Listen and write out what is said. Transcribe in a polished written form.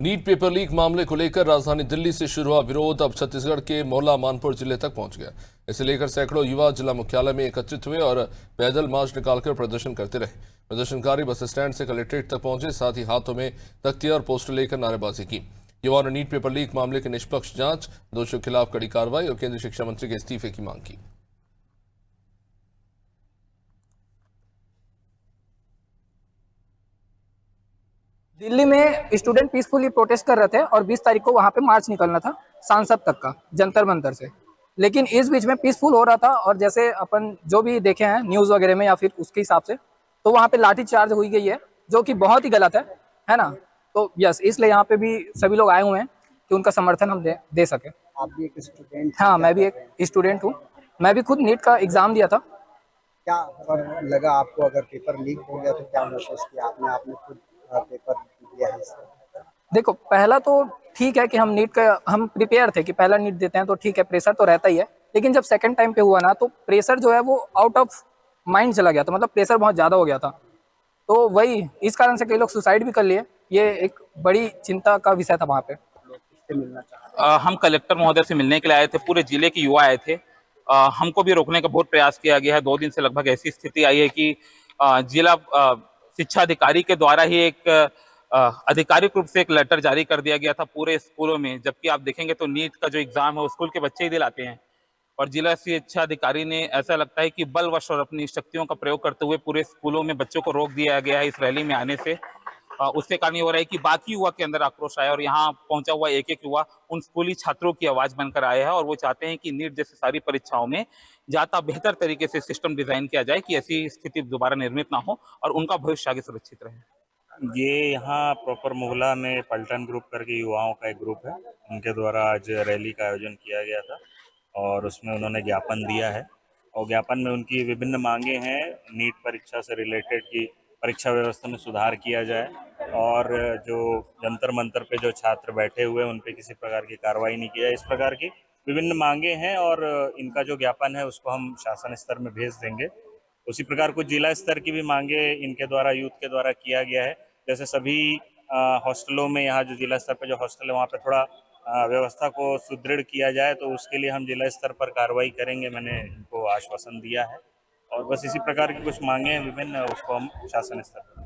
NEET paper leak मामले को लेकर राजधानी दिल्ली से शुरू हुआ विरोध अब छत्तीसगढ़ के मोहला मानपुर जिले तक पहुंच गया। इसे लेकर सैकड़ों युवा जिला मुख्यालय में एकत्रित हुए और पैदल मार्च निकालकर प्रदर्शन करते रहे। प्रदर्शनकारी बस स्टैंड से कलेक्ट्रेट तक पहुंचे, साथ ही हाथों में तख्तियां और पोस्टर लेकर नारेबाजी की। युवाओं ने नीट पेपर लीक मामले की निष्पक्ष जांच, दोषियों के खिलाफ कड़ी कार्रवाई और केंद्रीय शिक्षा मंत्री के इस्तीफे की मांग की। दिल्ली में स्टूडेंट पीसफुली प्रोटेस्ट कर रहे थे और 20 तारीख को वहां पे मार्च निकलना था सांसद तक का, जंतर मंतर से। लेकिन इस बीच में पीसफुल हो रहा था और जैसे अपन जो भी देखे हैं न्यूज वगैरह में या फिर उसके हिसाब से, तो वहां पे लाठी चार्ज हुई गई है, जो कि बहुत ही गलत है ना। तो यस, इसलिए यहाँ पे भी सभी लोग आए हुए हैं कि उनका समर्थन हम दे सके। आप भी एक स्टूडेंट, हाँ, मैं भी एक स्टूडेंट हूँ। मैं भी खुद नीट का एग्जाम दिया था। क्या लगा आपको? अगर पेपर लीक हो गया तो क्या महसूस किया आपने? आपने खुद पेपर दिया है इससे? देखो, पहला तो ठीक है कि हम प्रिपेयर थे कि पहला नीट देते हैं तो ठीक है, प्रेशर तो रहता ही है। लेकिन जब सेकंड टाइम पे हुआ ना, तो प्रेशर जो है वो आउट ऑफ माइंड चला गया था, मतलब प्रेशर बहुत ज्यादा हो गया था। तो वही इस कारण से कई लोग सुसाइड भी कर लिए। ये एक बड़ी चिंता का विषय था वहाँ पे। किससे मिलना चाहते हम कलेक्टर महोदय से मिलने के लिए आए थे, पूरे जिले के युवा आए थे। हमको भी रोकने का बहुत प्रयास किया गया है। 2 दिन से लगभग ऐसी स्थिति आई है कि जिला शिक्षा अधिकारी के द्वारा ही एक आधिकारिक रूप से एक लेटर जारी कर दिया गया था पूरे स्कूलों में। जबकि आप देखेंगे तो नीट का जो एग्जाम है वो स्कूल के बच्चे ही दिलाते हैं, और जिला शिक्षा अधिकारी ने ऐसा लगता है कि बलवश और अपनी शक्तियों का प्रयोग करते हुए पूरे स्कूलों में बच्चों को रोक दिया गया है इस रैली में आने से। उसके कारण ये हो रहा है कि बाकी युवा के अंदर आक्रोश आया, और यहाँ पहुंचा हुआ एक एक युवा उन स्कूली छात्रों की आवाज बनकर आया है, और वो चाहते हैं कि नीट जैसी सारी परीक्षाओं में ज्यादा बेहतर तरीके से सिस्टम डिजाइन किया जाए कि ऐसी स्थिति दोबारा निर्मित ना हो और उनका भविष्य आगे सुरक्षित रहे। ये यहाँ प्रॉपर मोहल्ला में पलटन ग्रुप करके युवाओं का एक ग्रुप है, उनके द्वारा आज रैली का आयोजन किया गया था और उसमें उन्होंने ज्ञापन दिया है। और ज्ञापन में उनकी विभिन्न मांगे हैं। नीट परीक्षा से रिलेटेड की परीक्षा व्यवस्था में सुधार किया जाए, और जो जंतर मंतर पे जो छात्र बैठे हुए हैं उन पे किसी प्रकार की कार्रवाई नहीं की जाए, इस प्रकार की विभिन्न मांगे हैं। और इनका जो ज्ञापन है उसको हम शासन स्तर में भेज देंगे। उसी प्रकार कुछ जिला स्तर की भी मांगे इनके द्वारा, यूथ के द्वारा किया गया है। जैसे सभी हॉस्टलों में, यहाँ जो जिला स्तर पर जो हॉस्टल है वहाँ पे थोड़ा व्यवस्था को सुदृढ़ किया जाए, तो उसके लिए हम जिला स्तर पर कार्रवाई करेंगे, मैंने इनको आश्वासन दिया है। और बस इसी प्रकार की कुछ मांगे हैं विभिन्न, उसको हम शासन स्तर पर